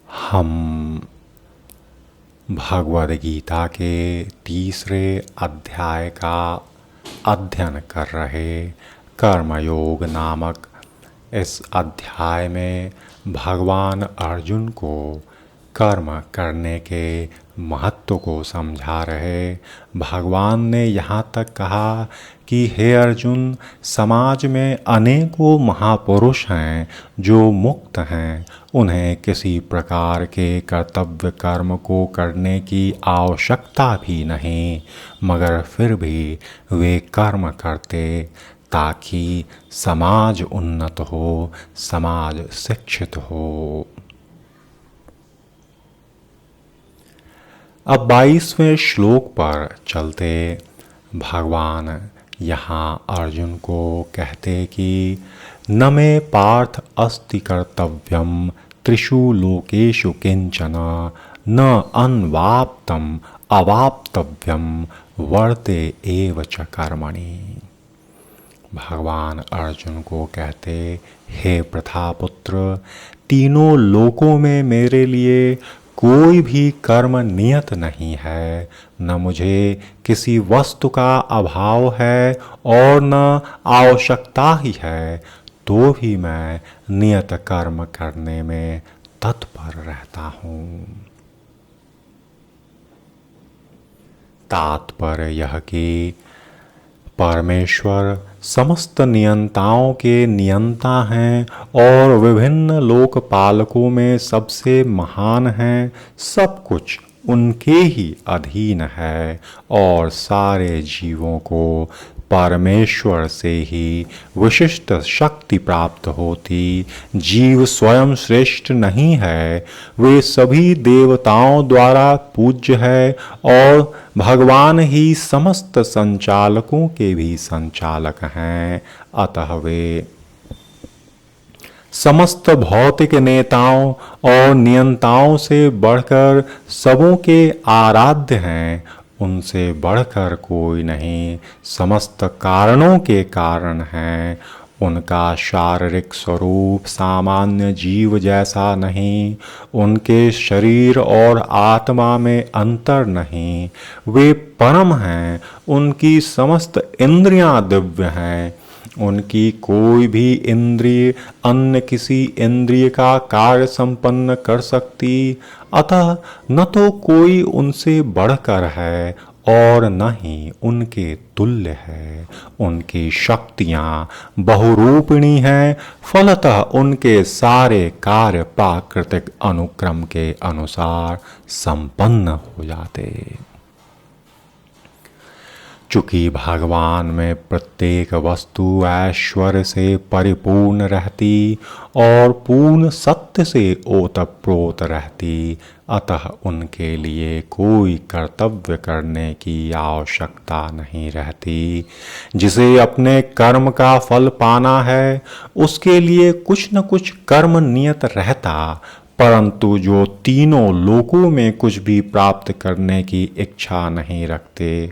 हम भगवद गीता के तीसरे अध्याय का अध्ययन कर रहे कर्मयोग नामक इस अध्याय में भगवान अर्जुन को कर्म करने के महत्व को समझा रहे। भगवान ने यहाँ तक कहा कि हे अर्जुन, समाज में अनेकों महापुरुष हैं जो मुक्त हैं, उन्हें किसी प्रकार के कर्तव्य कर्म को करने की आवश्यकता भी नहीं, मगर फिर भी वे कर्म करते ताकि समाज उन्नत हो, समाज शिक्षित हो। अब 22वें श्लोक पर चलते भगवान यहाँ अर्जुन को कहते कि न मे पार्थ अस्ति कर्तव्यम त्रिषु लोकेषु किंचन न अन्वाप्तम अवाप्तव्यम वर्ते एव च कर्मणि। भगवान अर्जुन को कहते, हे प्रथापुत्र, तीनों लोकों में मेरे लिए कोई भी कर्म नियत नहीं है, न मुझे किसी वस्तु का अभाव है और न आवश्यकता ही है, तो भी मैं नियत कर्म करने में तत्पर रहता हूँ। तात्पर्य यह कि परमेश्वर समस्त नियंताओं के नियंता हैं और विभिन्न लोकपालकों में सबसे महान हैं। सब कुछ उनके ही अधीन है और सारे जीवों को परमेश्वर से ही विशिष्ट शक्ति प्राप्त होती। जीव स्वयं श्रेष्ठ नहीं है, वे सभी देवताओं द्वारा पूज्य है और भगवान ही समस्त संचालकों के भी संचालक हैं। अतः वे समस्त भौतिक नेताओं और नियंताओं से बढ़कर सबों के आराध्य हैं। उनसे बढ़कर कोई नहीं, समस्त कारणों के कारण हैं। उनका शारीरिक स्वरूप सामान्य जीव जैसा नहीं, उनके शरीर और आत्मा में अंतर नहीं, वे परम हैं। उनकी समस्त इंद्रियां दिव्य हैं। उनकी कोई भी इंद्रिय अन्य किसी इंद्रिय का कार्य संपन्न कर सकती। अतः न तो कोई उनसे बढ़कर है और न ही उनके तुल्य है। उनकी शक्तियां बहुरूपिणी हैं, फलतः उनके सारे कार्य प्राकृतिक अनुक्रम के अनुसार संपन्न हो जाते। चूँकि भगवान में प्रत्येक वस्तु ऐश्वर्य से परिपूर्ण रहती और पूर्ण सत्य से ओतप्रोत रहती, अतः उनके लिए कोई कर्तव्य करने की आवश्यकता नहीं रहती। जिसे अपने कर्म का फल पाना है, उसके लिए कुछ न कुछ कर्म नियत रहता, परंतु जो तीनों लोकों में कुछ भी प्राप्त करने की इच्छा नहीं रखते,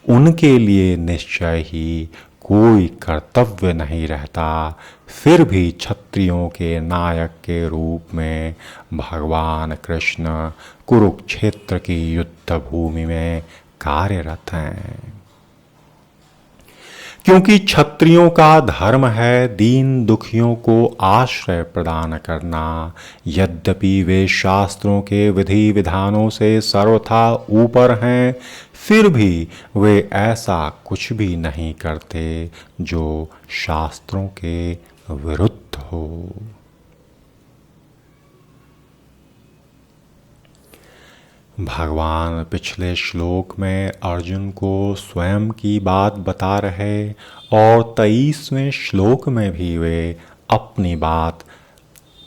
उनके लिए निश्चय ही कोई कर्तव्य नहीं रहता। फिर भी क्षत्रियों के नायक के रूप में भगवान कृष्ण कुरुक्षेत्र की युद्ध भूमि में कार्यरत हैं। क्योंकि क्षत्रियों का धर्म है दीन दुखियों को आश्रय प्रदान करना। यद्यपि वे शास्त्रों के विधि विधानों से सर्वथा ऊपर हैं, फिर भी वे ऐसा कुछ भी नहीं करते जो शास्त्रों के विरुद्ध हो। भगवान पिछले श्लोक में अर्जुन को स्वयं की बात बता रहे और 23वें श्लोक में भी वे अपनी बात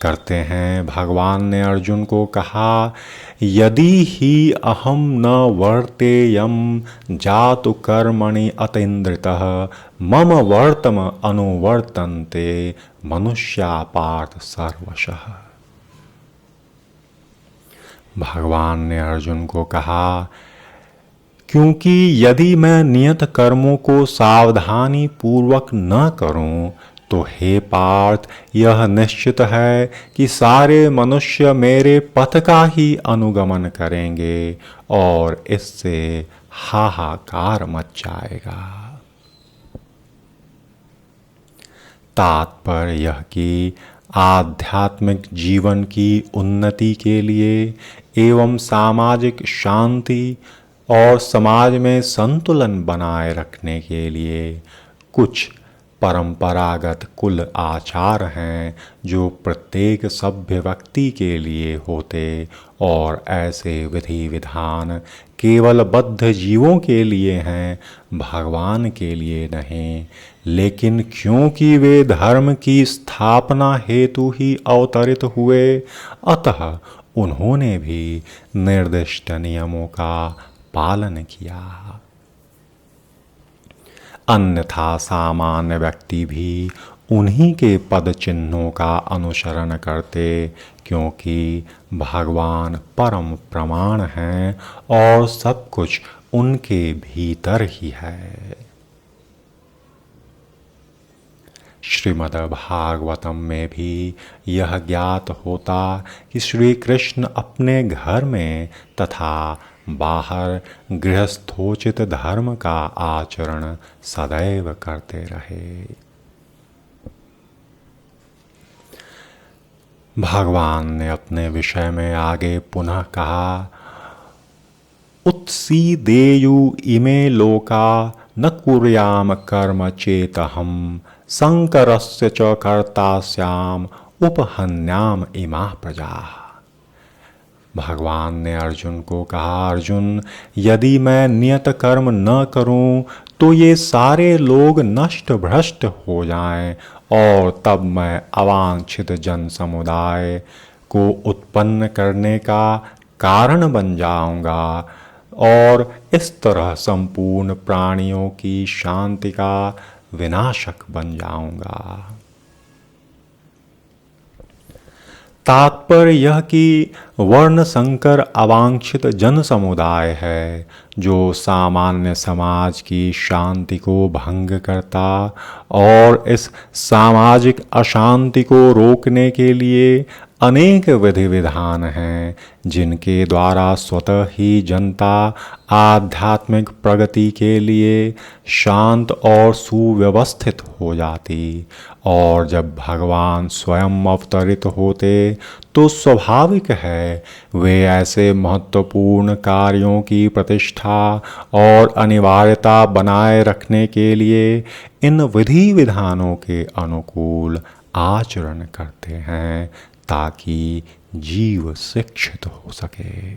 करते हैं। भगवान ने अर्जुन को कहा, यदि ही अहम न वर्तेयम जातु कर्मणि अतीन्द्रितः मम वर्तम अनुवर्तन्ते मनुष्या पार्थ सर्वशः। भगवान ने अर्जुन को कहा, क्योंकि यदि मैं नियत कर्मों को सावधानी पूर्वक न करूं, तो हे पार्थ, यह निश्चित है कि सारे मनुष्य मेरे पथ का ही अनुगमन करेंगे और इससे हाहाकार मच जाएगा। तात्पर्य यह कि आध्यात्मिक जीवन की उन्नति के लिए एवं सामाजिक शांति और समाज में संतुलन बनाए रखने के लिए कुछ परंपरागत कुल आचार हैं जो प्रत्येक सभ्य व्यक्ति के लिए होते और ऐसे विधि विधान केवल बद्ध जीवों के लिए हैं, भगवान के लिए नहीं। लेकिन क्योंकि वे धर्म की स्थापना हेतु ही अवतरित हुए, अतः उन्होंने भी निर्दिष्ट नियमों का पालन किया। अन्यथा सामान्य व्यक्ति भी उन्हीं के पद चिन्हों का अनुसरण करते, क्योंकि भगवान परम प्रमाण हैं और सब कुछ उनके भीतर ही है। श्रीमद् भागवतम में भी यह ज्ञात होता कि श्री कृष्ण अपने घर में तथा बाहर गृहस्थोचित धर्म का आचरण सदैव करते रहे। भगवान ने अपने विषय में आगे पुनः कहा, उत्सीदेयु इमे लोका न कुर्याम कर्म चेतहम संकरस्य च कर्तास्याम उपहन्याम इमा प्रजा। भगवान ने अर्जुन को कहा, अर्जुन, यदि मैं नियत कर्म न करूं तो ये सारे लोग नष्ट भ्रष्ट हो जाएं और तब मैं अवांछित जन समुदाय को उत्पन्न करने का कारण बन जाऊंगा और इस तरह संपूर्ण प्राणियों की शांति का विनाशक बन जाऊंगा। तात्पर्य यह कि वर्ण संकर अवांछित जन समुदाय है जो सामान्य समाज की शांति को भंग करता और इस सामाजिक अशांति को रोकने के लिए अनेक विधि विधान हैं जिनके द्वारा स्वतः ही जनता आध्यात्मिक प्रगति के लिए शांत और सुव्यवस्थित हो जाती। और जब भगवान स्वयं अवतरित होते तो स्वाभाविक है वे ऐसे महत्वपूर्ण कार्यों की प्रतिष्ठा और अनिवार्यता बनाए रखने के लिए इन विधि विधानों के अनुकूल आचरण करते हैं ताकि जीव शिक्षित हो सके।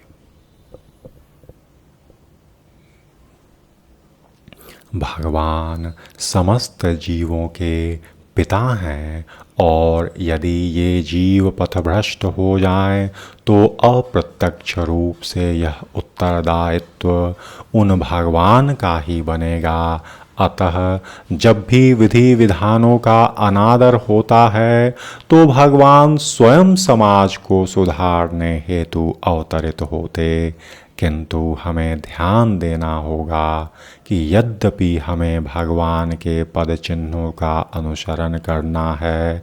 भगवान समस्त जीवों के पिता हैं और यदि ये जीव पथभ्रष्ट हो जाएं तो अप्रत्यक्ष रूप से यह उत्तरदायित्व उन भगवान का ही बनेगा। अतः जब भी विधि विधानों का अनादर होता है तो भगवान स्वयं समाज को सुधारने हेतु अवतरित होते। किंतु हमें ध्यान देना होगा कि यद्यपि हमें भगवान के पद चिन्हों का अनुसरण करना है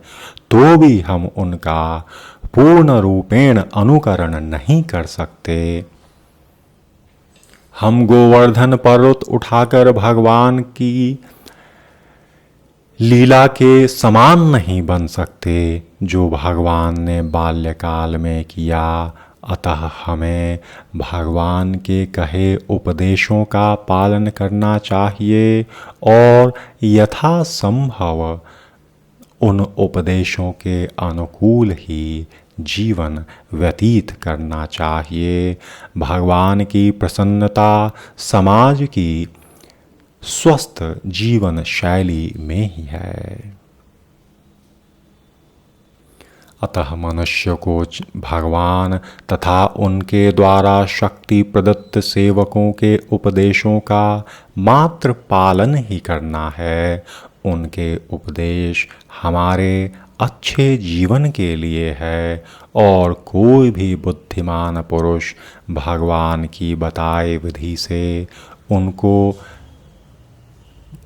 तो भी हम उनका पूर्ण रूपेण अनुकरण नहीं कर सकते। हम गोवर्धन पर्वत उठाकर भगवान की लीला के समान नहीं बन सकते जो भगवान ने बाल्यकाल में किया। अतः हमें भगवान के कहे उपदेशों का पालन करना चाहिए और यथासंभव उन उपदेशों के अनुकूल ही जीवन व्यतीत करना चाहिए। भगवान की प्रसन्नता समाज की स्वस्थ जीवन शैली में ही है। अतः मनुष्य को भगवान तथा उनके द्वारा शक्ति प्रदत्त सेवकों के उपदेशों का मात्र पालन ही करना है। उनके उपदेश हमारे अच्छे जीवन के लिए है और कोई भी बुद्धिमान पुरुष भगवान की बताई विधि से उनको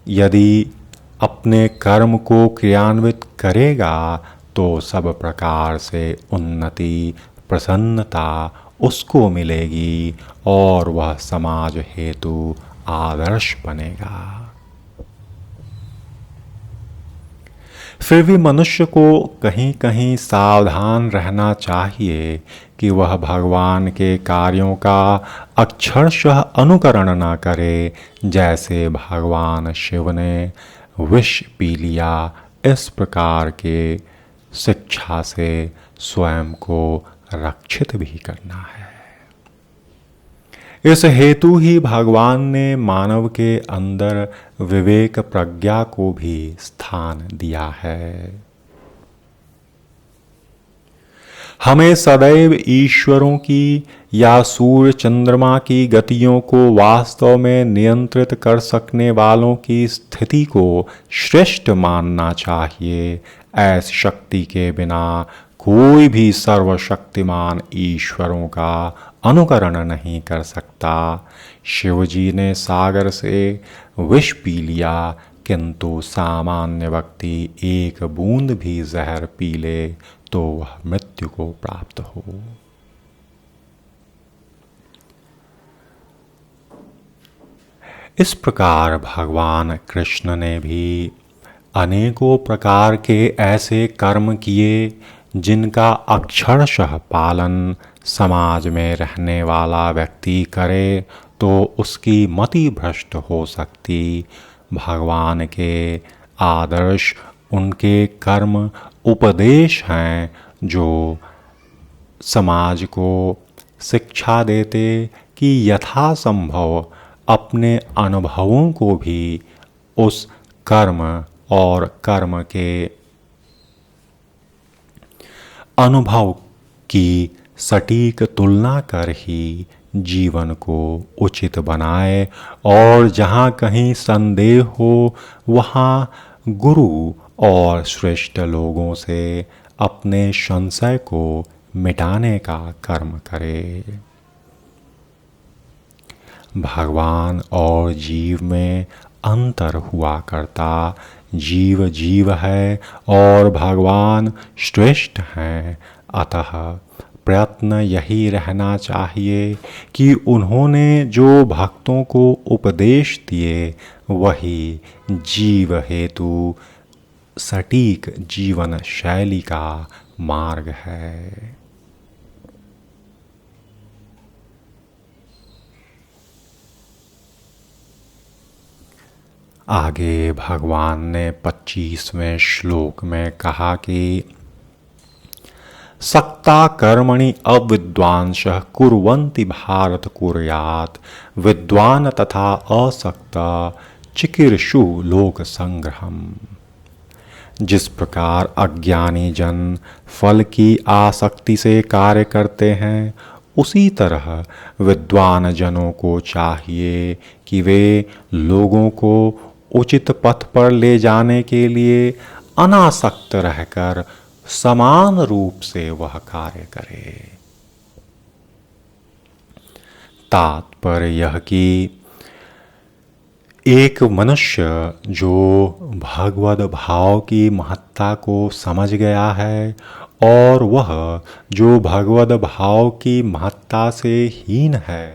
यदि अपने कर्म को क्रियान्वित करेगा तो सब प्रकार से उन्नति, प्रसन्नता उसको मिलेगी और वह समाज हेतु आदर्श बनेगा। फिर भी मनुष्य को कहीं कहीं सावधान रहना चाहिए कि वह भगवान के कार्यों का अक्षरशः अनुकरण न करे। जैसे भगवान शिव ने विष पी लिया, इस प्रकार के शिक्षा से स्वयं को रक्षित भी करना है। इस हेतु ही भगवान ने मानव के अंदर विवेक प्रज्ञा को भी स्थान दिया है। हमें सदैव ईश्वरों की या सूर्य चंद्रमा की गतियों को वास्तव में नियंत्रित कर सकने वालों की स्थिति को श्रेष्ठ मानना चाहिए। ऐसी शक्ति के बिना कोई भी सर्वशक्तिमान ईश्वरों का अनुकरण नहीं कर सकता। शिवजी ने सागर से विष पी लिया, किंतु सामान्य व्यक्ति एक बूंद भी जहर पी ले तो वह मृत्यु को प्राप्त हो। इस प्रकार भगवान कृष्ण ने भी अनेकों प्रकार के ऐसे कर्म किए जिनका अक्षरशः पालन समाज में रहने वाला व्यक्ति करे तो उसकी मति भ्रष्ट हो सकती। भगवान के आदर्श उनके कर्म उपदेश हैं जो समाज को शिक्षा देते कि यथासंभव अपने अनुभवों को भी उस कर्म और कर्म के अनुभव की सटीक तुलना कर ही जीवन को उचित बनाए और जहाँ कहीं संदेह हो वहाँ गुरु और श्रेष्ठ लोगों से अपने संशय को मिटाने का कर्म करे। भगवान और जीव में अंतर हुआ करता। जीव जीव है और भगवान श्रेष्ठ हैं। अतः प्रयत्न यही रहना चाहिए कि उन्होंने जो भक्तों को उपदेश दिए वही जीव हेतु सटीक जीवन शैली का मार्ग है। आगे भगवान ने 25वें श्लोक में कहा कि सक्ता कर्मणि अविद्वांसः कुर्वन्ति भारत कुर्यात् विद्वान तथा असक्ता चिकीर्षु लोक संग्रहम्। जिस प्रकार अज्ञानी जन फल की आसक्ति से कार्य करते हैं, उसी तरह विद्वान जनों को चाहिए कि वे लोगों को उचित पथ पर ले जाने के लिए अनासक्त रहकर समान रूप से वह कार्य करे। तात्पर्य यह कि एक मनुष्य जो भगवद भाव की महत्ता को समझ गया है और वह जो भगवद भाव की महत्ता से हीन है,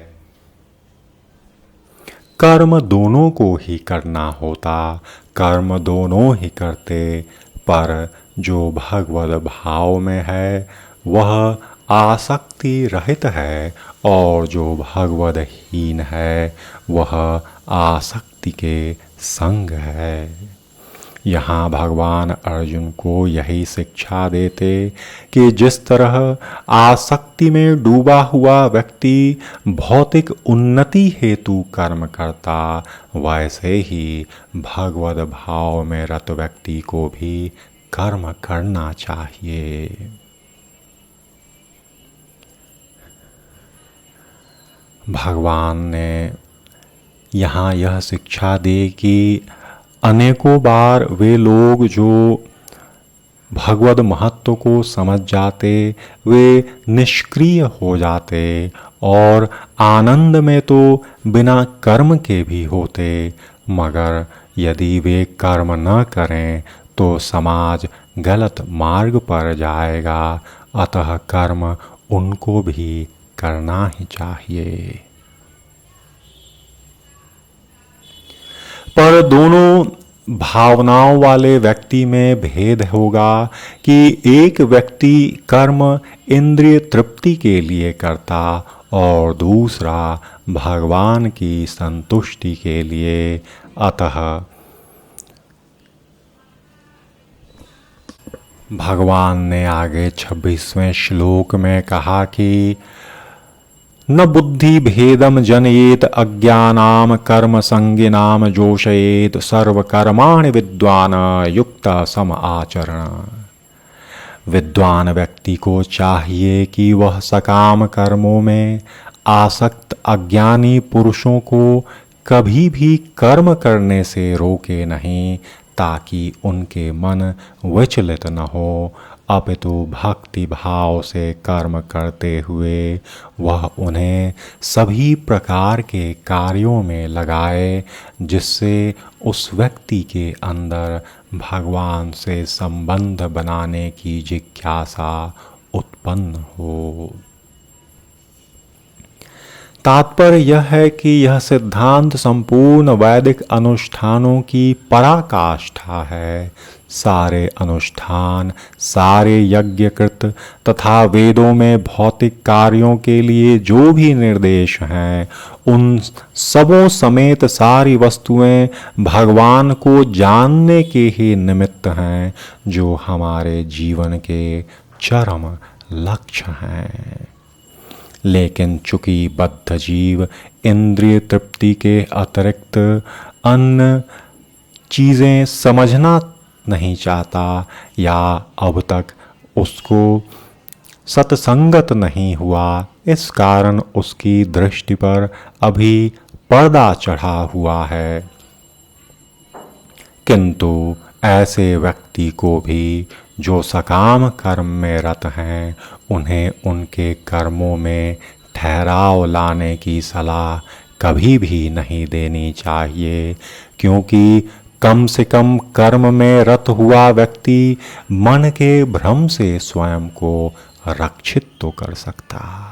कर्म दोनों को ही करना होता, कर्म दोनों ही करते, पर जो भगवद भाव में है वह आसक्ति रहित है और जो भगवद हीन है वह आसक्ति के संग है। यहाँ भगवान अर्जुन को यही शिक्षा देते कि जिस तरह आसक्ति में डूबा हुआ व्यक्ति भौतिक उन्नति हेतु कर्म करता, वैसे ही भगवद भाव में रत व्यक्ति को भी कर्म करना चाहिए। भगवान ने यहाँ यह शिक्षा दी कि अनेकों बार वे लोग जो भगवद महत्व को समझ जाते वे निष्क्रिय हो जाते और आनंद में तो बिना कर्म के भी होते, मगर यदि वे कर्म न करें तो समाज गलत मार्ग पर जाएगा, अतः कर्म उनको भी करना ही चाहिए। पर दोनों भावनाओं वाले व्यक्ति में भेद होगा कि एक व्यक्ति कर्म इंद्रिय तृप्ति के लिए करता और दूसरा भगवान की संतुष्टि के लिए। अतः भगवान ने आगे 26वें श्लोक में कहा कि न बुद्धि भेदम जनयेत अज्ञानाम कर्म संगिनाम जोशयेत सर्वकर्माणि विद्वान युक्त सम आचरण। विद्वान व्यक्ति को चाहिए कि वह सकाम कर्मों में आसक्त अज्ञानी पुरुषों को कभी भी कर्म करने से रोके नहीं, ताकि उनके मन विचलित न हो, अपितु भक्ति भाव से कर्म करते हुए वह उन्हें सभी प्रकार के कार्यों में लगाए जिससे उस व्यक्ति के अंदर भगवान से संबंध बनाने की जिज्ञासा उत्पन्न हो। तात्पर्य यह है कि यह सिद्धांत संपूर्ण वैदिक अनुष्ठानों की पराकाष्ठा है। सारे अनुष्ठान, सारे यज्ञकृत तथा वेदों में भौतिक कार्यों के लिए जो भी निर्देश हैं, उन सबों समेत सारी वस्तुएं भगवान को जानने के ही निमित्त हैं, जो हमारे जीवन के चरम लक्ष्य हैं। लेकिन चूंकि बद्ध जीव इंद्रिय तृप्ति के अतिरिक्त अन्य चीज़ें समझना नहीं चाहता या अब तक उसको सत्संगत नहीं हुआ, इस कारण उसकी दृष्टि पर अभी पर्दा चढ़ा हुआ है। किंतु ऐसे व्यक्ति को भी जो सकाम कर्म में रत हैं, उन्हें उनके कर्मों में ठहराव लाने की सलाह कभी भी नहीं देनी चाहिए, क्योंकि कम से कम कर्म में रत हुआ व्यक्ति मन के भ्रम से स्वयं को रक्षित तो कर सकता।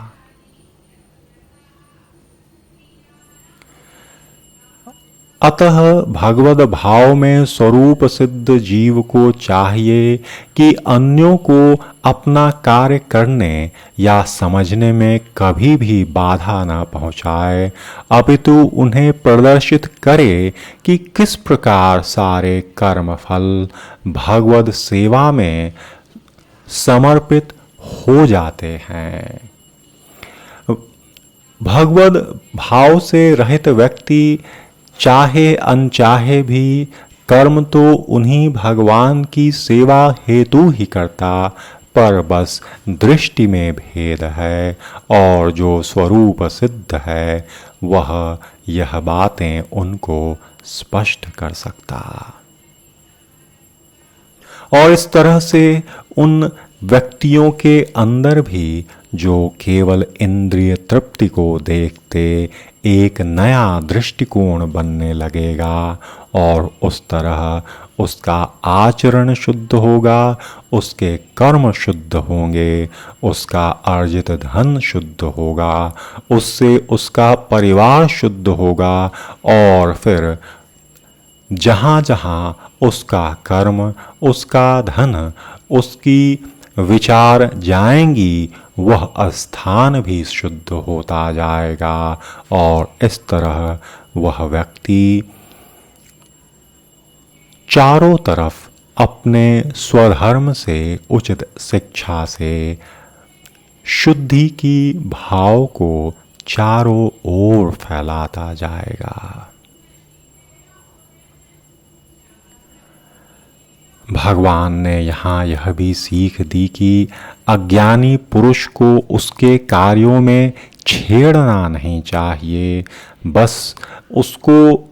अतः भगवद भाव में स्वरूप सिद्ध जीव को चाहिए कि अन्यों को अपना कार्य करने या समझने में कभी भी बाधा न पहुंचाए, अपितु उन्हें प्रदर्शित करे कि किस प्रकार सारे कर्म फल भगवद सेवा में समर्पित हो जाते हैं। भगवद भाव से रहित व्यक्ति चाहे अनचाहे भी कर्म तो उन्हीं भगवान की सेवा हेतु ही करता, पर बस दृष्टि में भेद है, और जो स्वरूप सिद्ध है वह यह बातें उनको स्पष्ट कर सकता। और इस तरह से उन व्यक्तियों के अंदर भी जो केवल इंद्रिय तृप्ति को देखते एक नया दृष्टिकोण बनने लगेगा, और उस तरह उसका आचरण शुद्ध होगा, उसके कर्म शुद्ध होंगे, उसका अर्जित धन शुद्ध होगा, उससे उसका परिवार शुद्ध होगा, और फिर जहाँ जहाँ उसका कर्म, उसका धन, उसकी विचार जाएंगी, वह स्थान भी शुद्ध होता जाएगा, और इस तरह वह व्यक्ति चारों तरफ अपने स्वधर्म से उचित शिक्षा से शुद्धि की भाव को चारों ओर फैलाता जाएगा। भगवान ने यहाँ यह भी सीख दी कि अज्ञानी पुरुष को उसके कार्यों में छेड़ना नहीं चाहिए, बस उसको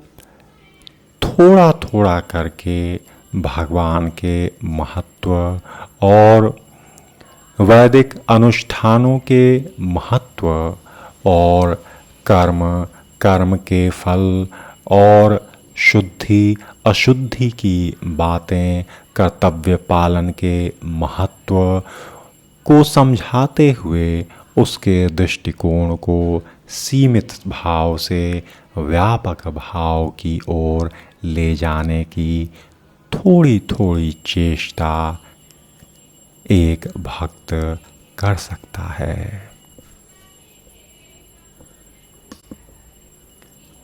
थोड़ा थोड़ा करके भगवान के महत्व और वैदिक अनुष्ठानों के महत्व और कर्म के फल और शुद्धि अशुद्धि की बातें कर्तव्य पालन के महत्व को समझाते हुए उसके दृष्टिकोण को सीमित भाव से व्यापक भाव की ओर ले जाने की थोड़ी थोड़ी चेष्टा एक भक्त कर सकता है।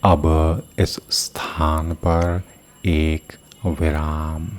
अब इस स्थान पर एक विराम।